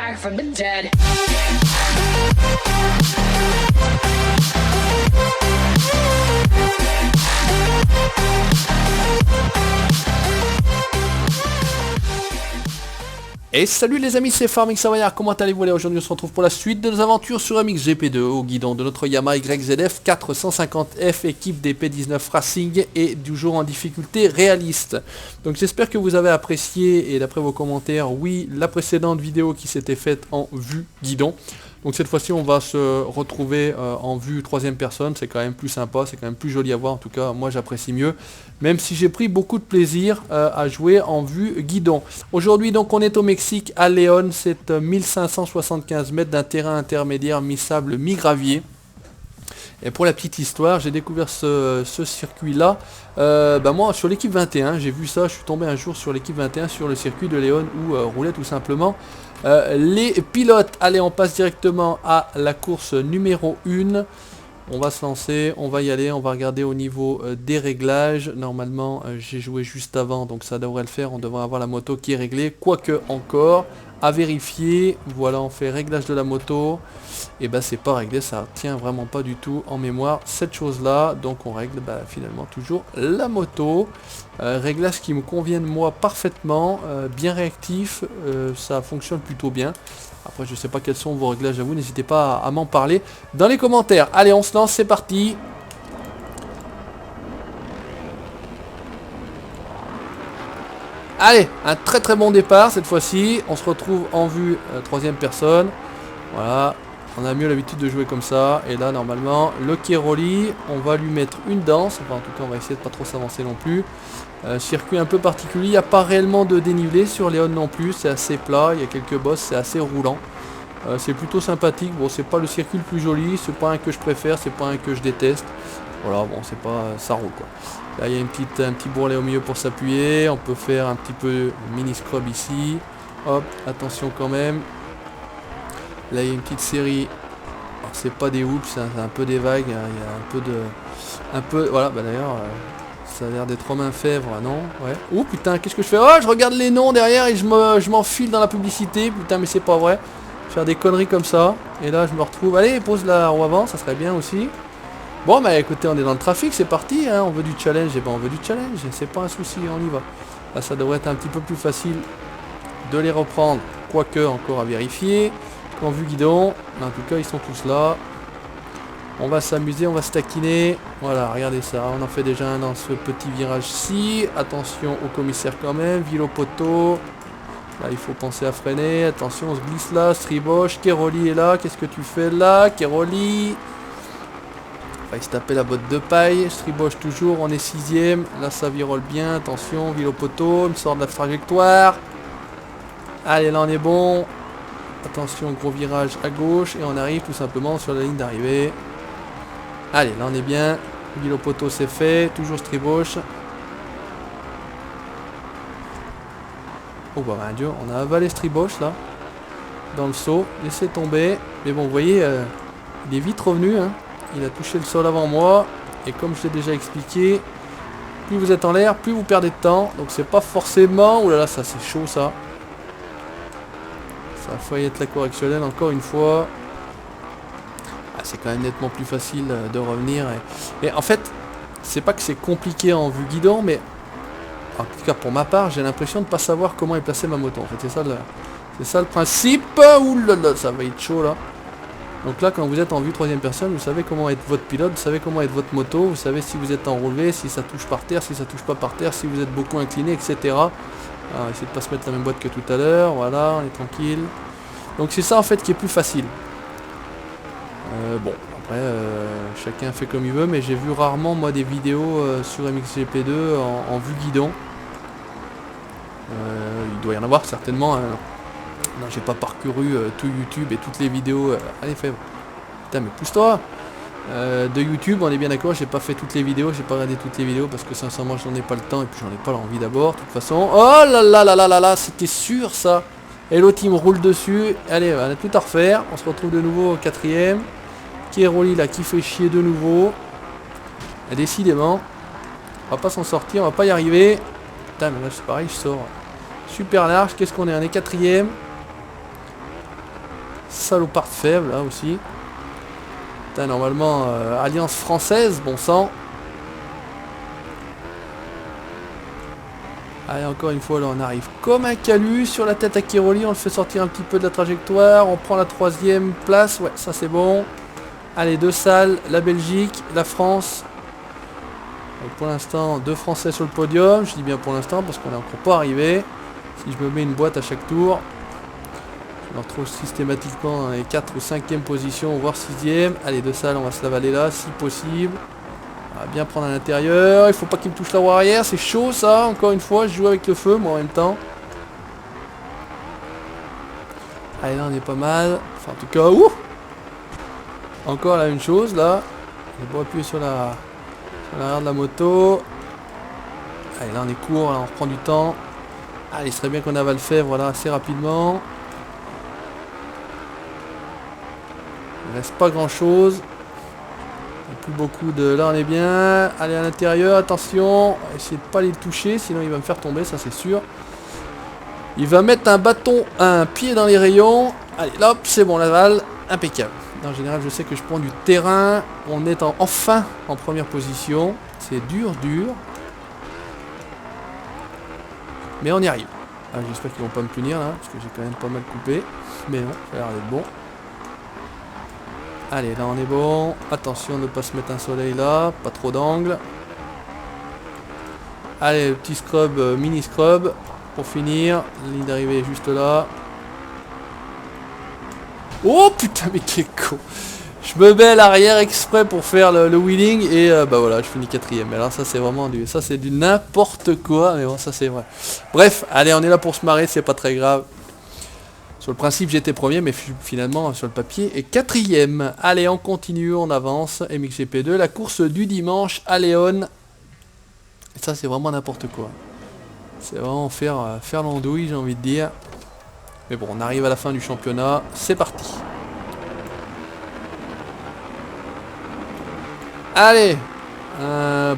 back from the dead. Et salut les amis, c'est Farming Savoyard, comment allez-vous? Aujourd'hui on se retrouve pour la suite de nos aventures sur MXGP2 au guidon de notre Yamaha YZF 450F équipe des P19 Racing et du jour en difficulté réaliste. Donc j'espère que vous avez apprécié, et d'après vos commentaires, oui, la précédente vidéo qui s'était faite en vue guidon. Donc cette fois-ci on va se retrouver en vue troisième personne, c'est quand même plus sympa, c'est quand même plus joli à voir, en tout cas moi j'apprécie mieux. Même si j'ai pris beaucoup de plaisir à jouer en vue guidon. Aujourd'hui donc on est au Mexique, à León, c'est 1575 mètres d'un terrain intermédiaire mi-sable, mi-gravier. Et pour la petite histoire, j'ai découvert ce circuit-là, moi sur l'équipe 21, j'ai vu ça, je suis tombé un jour sur l'équipe 21 sur le circuit de León où roulaient tout simplement les pilotes. Allez, on passe directement à la course numéro 1. On va se lancer, on va y aller, on va regarder au niveau des réglages. Normalement, j'ai joué juste avant, donc ça devrait le faire. On devrait avoir la moto qui est réglée, quoique encore à vérifier. Voilà, on fait réglage de la moto. Et ben c'est pas réglé, ça tient vraiment pas du tout en mémoire cette chose-là. Donc on règle finalement toujours la moto. Réglage qui me conviennent moi parfaitement, bien réactif, ça fonctionne plutôt bien. Après je sais pas quels sont vos réglages à vous, n'hésitez pas à m'en parler dans les commentaires. Allez, on se lance, c'est parti. Allez, un très bon départ cette fois-ci. On se retrouve en vue troisième personne. Voilà, on a mieux l'habitude de jouer comme ça. Et là normalement le Keroli, on va lui mettre une danse. Enfin en tout cas on va essayer de pas trop s'avancer non plus. Circuit un peu particulier, il n'y a pas réellement de dénivelé sur León non plus, c'est assez plat, il y a quelques bosses, c'est assez roulant. C'est plutôt sympathique, bon c'est pas le circuit le plus joli, c'est pas un que je préfère, c'est pas un que je déteste. Voilà, bon c'est pas, ça roule quoi. Là il y a un petit bourrelet au milieu pour s'appuyer, on peut faire un petit peu mini scrub ici. Hop, attention quand même. Là il y a une petite série, alors c'est pas des hoops, c'est un peu des vagues, il y a un peu, voilà, d'ailleurs... ça a l'air d'être Romain Fèvre, non? Ouais. Oh putain, qu'est-ce que je fais? Oh, je regarde les noms derrière et je m'enfile dans la publicité. Putain, mais c'est pas vrai. Faire des conneries comme ça. Et là, je me retrouve. Allez, pose la roue avant, ça serait bien aussi. Bon, bah écoutez, on est dans le trafic, c'est parti. Hein. On veut du challenge. Et ben, on veut du challenge. C'est pas un souci, on y va. Là, ça devrait être un petit peu plus facile de les reprendre. Quoique, encore à vérifier. En vue guidon. Mais en tout cas, ils sont tous là. On va s'amuser, on va se taquiner. Voilà, regardez ça. On en fait déjà un dans ce petit virage-ci. Attention au commissaire quand même. Ville au poteau. Là, il faut penser à freiner. Attention, on se glisse là. Striboche. Keroli est là. Qu'est-ce que tu fais là, Keroli? Il se taper la botte de paille. Striboche toujours. On est 6ème. Là, ça virole bien. Attention, ville au poteau. Il me sort de la trajectoire. Allez, là, on est bon. Attention, gros virage à gauche. Et on arrive tout simplement sur la ligne d'arrivée. Allez, là on est bien. Ville au poteau c'est fait. Toujours Striboche. Oh bah mon dieu, on a avalé Striboche là. Dans le saut. Laissez tomber. Mais bon, vous voyez, il est vite revenu. Hein. Il a touché le sol avant moi. Et comme je l'ai déjà expliqué, plus vous êtes en l'air, plus vous perdez de temps. Donc c'est pas forcément... Ouh là là, ça c'est chaud ça. Ça a failli être la correctionnelle encore une fois. C'est quand même nettement plus facile de revenir. Et en fait, c'est pas que c'est compliqué en vue guidon, mais en tout cas pour ma part, j'ai l'impression de ne pas savoir comment est placée ma moto. En fait, c'est ça le principe. Ouh là là, ça va être chaud là. Donc là, quand vous êtes en vue troisième personne, vous savez comment être votre pilote, vous savez comment être votre moto, vous savez si vous êtes en relevé, si ça touche par terre, si ça touche pas par terre, si vous êtes beaucoup incliné, etc. Alors, essayez de pas se mettre la même boîte que tout à l'heure. Voilà, on est tranquille. Donc c'est ça en fait qui est plus facile. Bon, après, chacun fait comme il veut, mais j'ai vu rarement, moi, des vidéos sur MXGP2 en vue guidon. Il doit y en avoir certainement. Hein. Non, j'ai pas parcouru tout YouTube et toutes les vidéos. Allez, fais. Putain, mais pousse-toi de YouTube, on est bien d'accord, j'ai pas fait toutes les vidéos, j'ai pas regardé toutes les vidéos parce que sincèrement, j'en ai pas le temps et puis j'en ai pas l'envie d'abord, de toute façon. Oh là là là là là là, c'était sûr ça. Et l'autre, il me roule dessus. Allez, on a tout à refaire. On se retrouve de nouveau au 4ème. Keroli là qui fait chier de nouveau. Et décidément, on va pas s'en sortir, on va pas y arriver. Putain, mais là c'est pareil, je sors super large. Qu'est-ce qu'on est? On est 4ème. salopard faible là aussi. Putain, normalement, Alliance Française, bon sang. Allez, encore une fois, là on arrive comme un calus sur la tête à Kéroli. On le fait sortir un petit peu de la trajectoire. On prend la 3e place. Ouais, ça c'est bon. Allez, 2 salles, la Belgique, la France. Donc, pour l'instant, 2 Français sur le podium. Je dis bien pour l'instant parce qu'on n'est encore pas arrivé. Si je me mets une boîte à chaque tour, je me retrouve systématiquement dans les 4 ou 5e position, voire 6e. Allez, 2 salles, on va se l'avaler là, si possible. On va bien prendre à l'intérieur. Il faut pas qu'il me touche la roue arrière. C'est chaud ça. Encore une fois, je joue avec le feu, moi en même temps. Allez, là on est pas mal. Enfin, en tout cas, ouh! Encore la même chose là. Je vais appuyer sur l'arrière de la moto. Allez, là on est court, là on reprend du temps. Allez, il serait bien qu'on avale le fait, voilà, assez rapidement. Il reste pas grand chose. Plus beaucoup de... Là on est bien. Allez à l'intérieur, attention. On va essayer de pas les toucher, sinon il va me faire tomber, ça c'est sûr. Il va mettre un pied dans les rayons. Allez, hop, c'est bon, l'aval. Impeccable. En général, je sais que je prends du terrain. On est enfin en première position. C'est dur. Mais on y arrive. Ah, j'espère qu'ils vont pas me punir là, parce que j'ai quand même pas mal coupé. Mais non, ça a l'air d'être bon. Allez, là on est bon. Attention de ne pas se mettre un soleil là. Pas trop d'angle. Allez, le petit scrub, mini scrub. Pour finir. La ligne d'arrivée est juste là. Oh putain, mais quel con. Je me mets à l'arrière exprès pour faire le wheeling. Et bah voilà, je finis 4ème. Mais alors ça c'est vraiment du... Ça c'est du n'importe quoi. Mais bon, ça c'est vrai. Bref, allez, on est là pour se marrer. C'est pas très grave. Sur le principe, j'étais premier, mais finalement, sur le papier, et 4ème. Allez, on continue, on avance. MXGP2, la course du dimanche à Léon. Et ça, c'est vraiment n'importe quoi. C'est vraiment faire l'andouille, j'ai envie de dire. Mais bon, on arrive à la fin du championnat. C'est parti. Allez.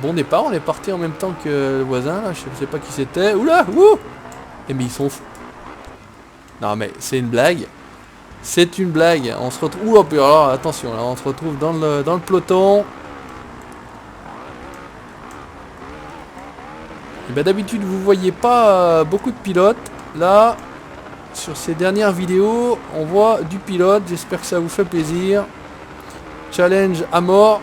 Bon départ, on est parti en même temps que le voisin. Là. Je sais pas qui c'était. Oula, ouh. Et mais ils sont fous. Non mais c'est une blague. C'est une blague. On se retrouve... Ouh, alors attention, là, on se retrouve dans le peloton. Et ben d'habitude vous voyez pas beaucoup de pilotes. Là, sur ces dernières vidéos, on voit du pilote. J'espère que ça vous fait plaisir. Challenge à mort.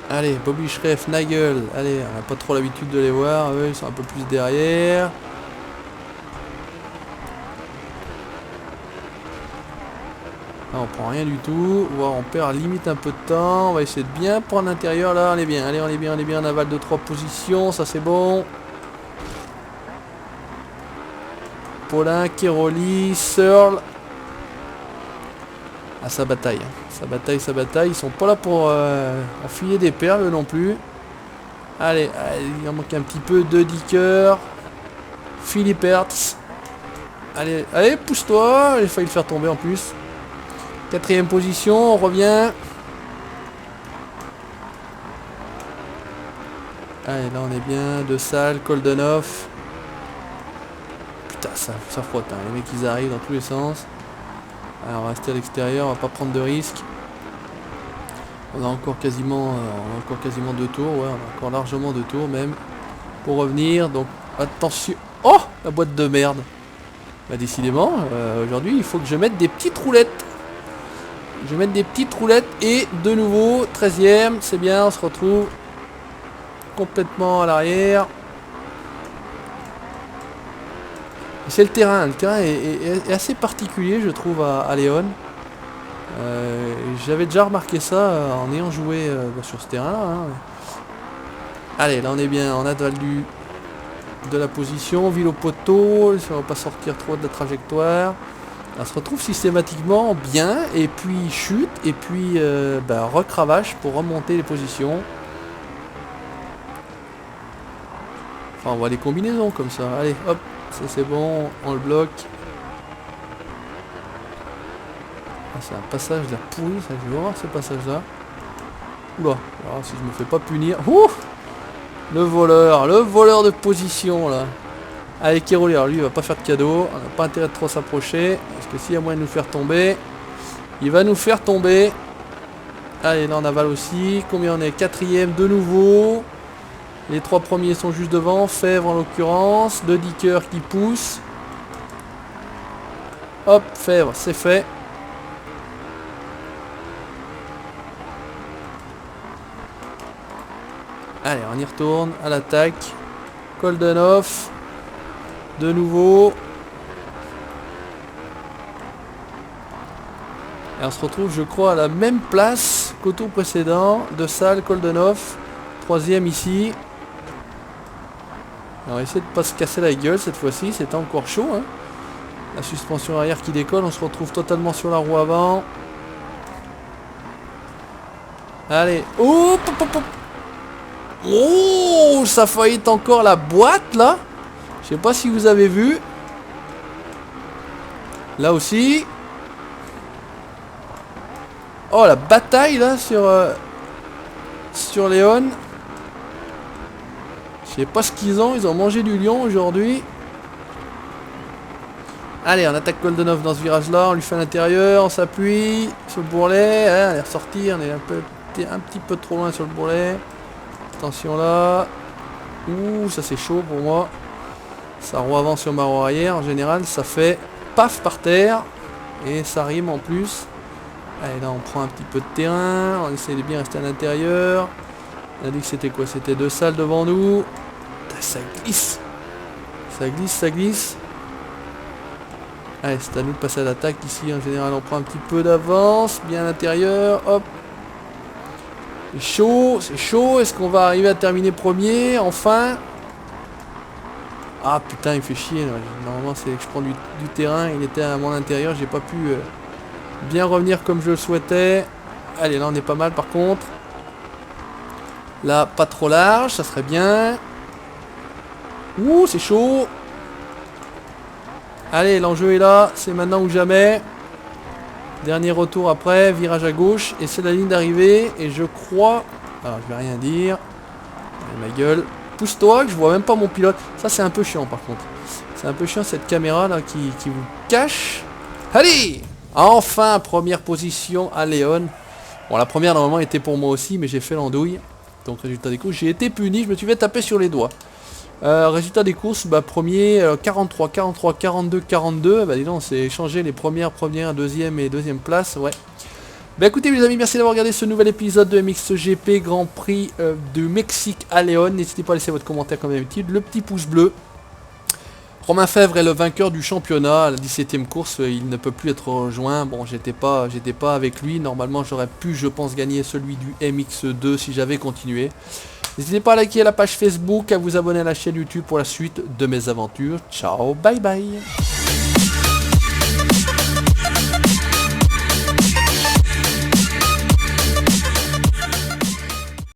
Allez, Bobby Schreff, Nigel. Allez, on n'a pas trop l'habitude de les voir. Eux, ils sont un peu plus derrière. Là, on prend rien du tout. On perd limite un peu de temps. On va essayer de bien prendre l'intérieur. Là, on est bien. Allez, on est bien. On avale de 3 positions. Ça, c'est bon. Paulin, Kéroli, Searle. Ah, ça bataille. Ça bataille. Ils sont pas là pour enfiler des perles non plus. Allez, il en manque un petit peu. De Dicker. Philippe Hertz. Allez, pousse-toi. J'ai failli le faire tomber en plus. 4ème position, on revient. Allez, là on est bien. De Salle, Koldenhoff. Putain, ça frotte. Hein. Les mecs, ils arrivent dans tous les sens. Alors, on va rester à l'extérieur, on va pas prendre de risques. On a encore quasiment 2 tours. Ouais, on a encore largement 2 tours même. Pour revenir, donc attention. Oh, la boîte de merde. Bah décidément, aujourd'hui, il faut que je mette des petites roulettes. Je vais mettre des petites roulettes et de nouveau 13ème, c'est bien, on se retrouve complètement à l'arrière. C'est le terrain est assez particulier je trouve à Léon. J'avais déjà remarqué ça en ayant joué sur ce terrain là. Hein. Allez, là on est bien, on a de la position, ville au poteau, ça va pas sortir trop de la trajectoire. On se retrouve systématiquement bien, et puis chute, et puis recravage pour remonter les positions. Enfin, on voit les combinaisons comme ça. Allez, hop, ça c'est bon, on le bloque. Ah, c'est un passage là pourri, ça je vais voir ce passage-là. Oula, alors, si je me fais pas punir. Ouh, le voleur de position là. Allez, Keroli, alors lui il va pas faire de cadeau, on n'a pas intérêt de trop s'approcher, parce que s'il y a moyen de nous faire tomber, il va nous faire tomber. Allez, là on avale aussi, combien on est? Quatrième de nouveau. Les 3 premiers sont juste devant, Fèvre en l'occurrence, le Dicker qui pousse. Hop, Fèvre, c'est fait. Allez, on y retourne, à l'attaque. Koldenhoff. De nouveau. Et on se retrouve, je crois, à la même place qu'au tour précédent. De Salle, Koldenhoff. 3ème ici. On va essayer de ne pas se casser la gueule cette fois-ci. C'était encore chaud. Hein. La suspension arrière qui décolle. On se retrouve totalement sur la roue avant. Allez. Oh, oh, ça faillit être encore la boîte là. Je sais pas si vous avez vu. Là aussi. Oh, la bataille là sur Léon. Je sais pas ce qu'ils ont. Ils ont mangé du lion aujourd'hui. Allez, on attaque Koldenhoff dans ce virage là. On lui fait à l'intérieur. On s'appuie sur le bourrelet. Hein, on est ressorti. On est un petit peu trop loin sur le bourrelet. Attention là. Ouh, ça c'est chaud pour moi. Ça roue avant sur ma roue arrière. En général, ça fait paf par terre. Et ça rime en plus. Allez, là on prend un petit peu de terrain. On essaie de bien rester à l'intérieur. On a dit que c'était quoi? C'était 2 salles devant nous. Putain, ça glisse. Ça glisse, ça glisse. Allez, c'est à nous de passer à l'attaque ici. En général, on prend un petit peu d'avance. Bien à l'intérieur. Hop. C'est chaud, c'est chaud. Est-ce qu'on va arriver à terminer premier? Enfin. Ah putain, il fait chier. Là. Normalement, c'est que je prends du terrain. Il était à mon intérieur. J'ai pas pu bien revenir comme je le souhaitais. Allez, là, on est pas mal par contre. Là, pas trop large. Ça serait bien. Ouh, c'est chaud. Allez, l'enjeu est là. C'est maintenant ou jamais. Dernier retour après. Virage à gauche. Et c'est la ligne d'arrivée. Et je crois... Alors, je vais rien dire. Allez, ma gueule. Pousse-toi, que je vois même pas mon pilote. Ça, c'est un peu chiant, par contre. C'est un peu chiant, cette caméra, là, qui vous cache. Allez! Enfin, première position à Léon. Bon, la première, normalement, était pour moi aussi, mais j'ai fait l'andouille. Donc, résultat des courses, j'ai été puni. Je me suis fait taper sur les doigts. Résultat des courses, bah, premier, 43, 43, 42, 42. Bah, dis donc, on s'est échangé les première, deuxième et deuxième place. Ouais. Bah écoutez les amis, merci d'avoir regardé ce nouvel épisode de MXGP Grand Prix du Mexique à Léon. N'hésitez pas à laisser votre commentaire comme d'habitude, le petit pouce bleu. Romain Fèvre est le vainqueur du championnat, à la 17ème course, il ne peut plus être rejoint. Bon, j'étais pas avec lui, normalement j'aurais pu, je pense, gagner celui du MX2 si j'avais continué. N'hésitez pas à liker la page Facebook, à vous abonner à la chaîne YouTube pour la suite de mes aventures. Ciao, bye bye.